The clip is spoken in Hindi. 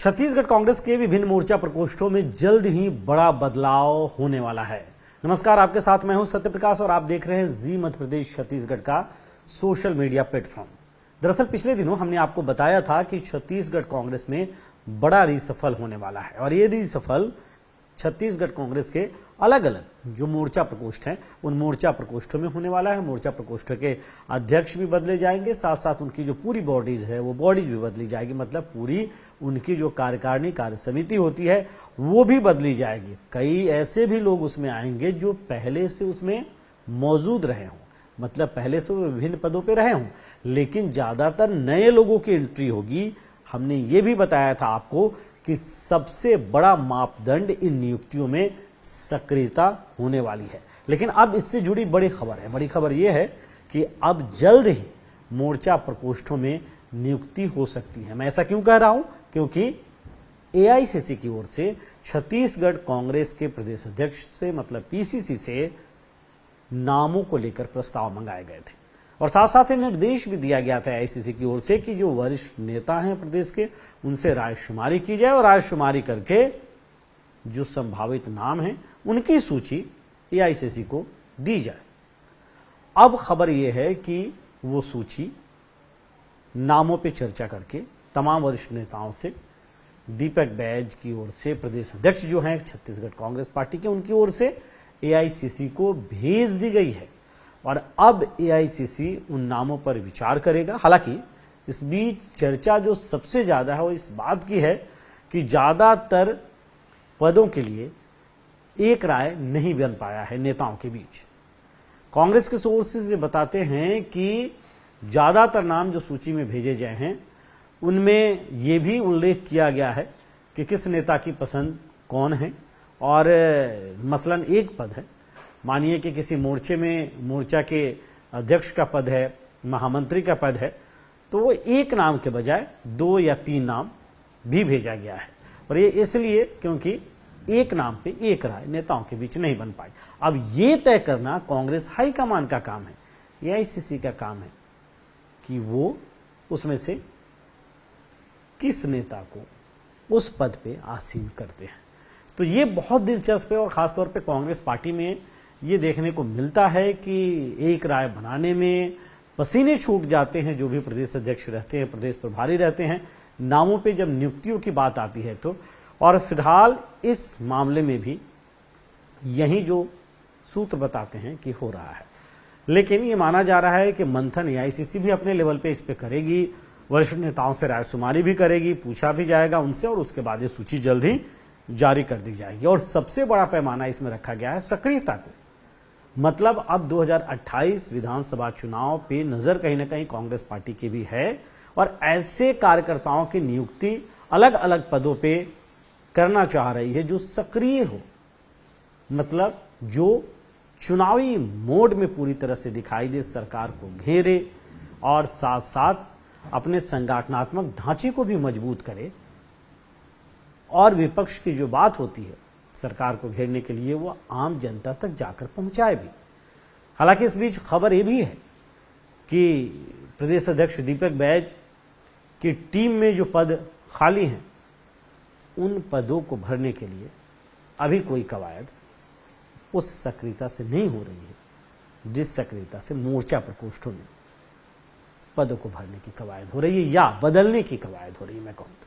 छत्तीसगढ़ कांग्रेस के विभिन्न मोर्चा प्रकोष्ठों में जल्द ही बड़ा बदलाव होने वाला है। नमस्कार, आपके साथ मैं हूं सत्यप्रकाश और आप देख रहे हैं जी मध्य प्रदेश छत्तीसगढ़ का सोशल मीडिया प्लेटफॉर्म। दरअसल पिछले दिनों हमने आपको बताया था कि छत्तीसगढ़ कांग्रेस में बड़ा रीसफल होने वाला है और ये रीसफल छत्तीसगढ़ कांग्रेस के अलग अलग जो मोर्चा प्रकोष्ठ हैं उन मोर्चा प्रकोष्ठों में होने वाला है। मोर्चा प्रकोष्ठों के अध्यक्ष भी बदले जाएंगे, साथ साथ उनकी जो पूरी बॉडीज है वो बॉडीज भी बदली जाएगी, मतलब पूरी उनकी जो कार्यकारिणी कार्य समिति होती है वो भी बदली जाएगी। कई ऐसे भी लोग उसमें आएंगे जो पहले से उसमें मौजूद रहे हों, मतलब पहले से वो विभिन्न पदों पर रहे हों, लेकिन ज्यादातर नए लोगों की एंट्री होगी। हमने ये भी बताया था आपको कि सबसे बड़ा मापदंड इन नियुक्तियों में सक्रियता होने वाली है। लेकिन अब इससे जुड़ी बड़ी खबर है। बड़ी खबर यह है कि अब जल्द ही मोर्चा प्रकोष्ठों में नियुक्ति हो सकती है। मैं ऐसा क्यों कह रहा हूं? क्योंकि एआईसीसी की ओर से छत्तीसगढ़ कांग्रेस के प्रदेश अध्यक्ष से मतलब पीसीसी से नामों को लेकर प्रस्ताव मंगाए गए थे और साथ साथ निर्देश भी दिया गया था एआईसीसी की ओर से कि जो वरिष्ठ नेता हैं प्रदेश के उनसे रायशुमारी की जाए और रायशुमारी करके जो संभावित नाम हैं उनकी सूची एआईसीसी को दी जाए। अब खबर यह है कि वो सूची नामों पे चर्चा करके तमाम वरिष्ठ नेताओं से दीपक बैज की ओर से प्रदेश अध्यक्ष जो हैं छत्तीसगढ़ कांग्रेस पार्टी के उनकी ओर से एआईसीसी को भेज दी गई है और अब एआईसीसी उन नामों पर विचार करेगा। हालांकि इस बीच चर्चा जो सबसे ज्यादा है वो इस बात की है कि ज्यादातर पदों के लिए एक राय नहीं बन पाया है नेताओं के बीच। कांग्रेस के सोर्सेज ये बताते हैं कि ज्यादातर नाम जो सूची में भेजे गए हैं उनमें ये भी उल्लेख किया गया है कि किस नेता की पसंद कौन है और मसलन एक पद है, मानिए कि किसी मोर्चे में मोर्चा के अध्यक्ष का पद है, महामंत्री का पद है, तो वो एक नाम के बजाय 2 या 3 नाम भी भेजा गया है और ये इसलिए क्योंकि एक नाम पे एक राय नेताओं के बीच नहीं बन पाई। अब ये तय करना कांग्रेस हाईकमान का काम है, एआईसीसी का काम है कि वो उसमें से किस नेता को उस पद पे आसीन करते हैं। तो ये बहुत दिलचस्प है और खासतौर पे कांग्रेस पार्टी में ये देखने को मिलता है कि एक राय बनाने में पसीने छूट जाते हैं जो भी प्रदेश अध्यक्ष रहते हैं, प्रदेश प्रभारी रहते हैं, नामों पे जब नियुक्तियों की बात आती है तो। और फिलहाल इस मामले में भी यही जो सूत्र बताते हैं कि हो रहा है, लेकिन ये माना जा रहा है कि मंथन एआईसीसी भी अपने लेवल पे इस पे करेगी, वरिष्ठ नेताओं से रायशुमारी भी करेगी, पूछा भी जाएगा उनसे और उसके बाद ये सूची जल्द ही जारी कर दी जाएगी। और सबसे बड़ा पैमाना इसमें रखा गया है सक्रियता को, मतलब अब 2028 विधानसभा चुनाव पे नजर कहीं ना कहीं कांग्रेस पार्टी की भी है और ऐसे कार्यकर्ताओं की नियुक्ति अलग अलग पदों पे करना चाह रही है जो सक्रिय हो, मतलब जो चुनावी मोड में पूरी तरह से दिखाई दे, सरकार को घेरे और साथ साथ अपने संगठनात्मक ढांचे को भी मजबूत करे और विपक्ष की जो बात होती है सरकार को घेरने के लिए वो आम जनता तक जाकर पहुंचाए भी। हालांकि इस बीच खबर ये भी है कि प्रदेश अध्यक्ष दीपक बैज की टीम में जो पद खाली हैं उन पदों को भरने के लिए अभी कोई कवायद उस सक्रियता से नहीं हो रही है जिस सक्रियता से मोर्चा प्रकोष्ठों में पदों को भरने की कवायद हो रही है या बदलने की कवायद हो रही है, मैं कहूँ तो।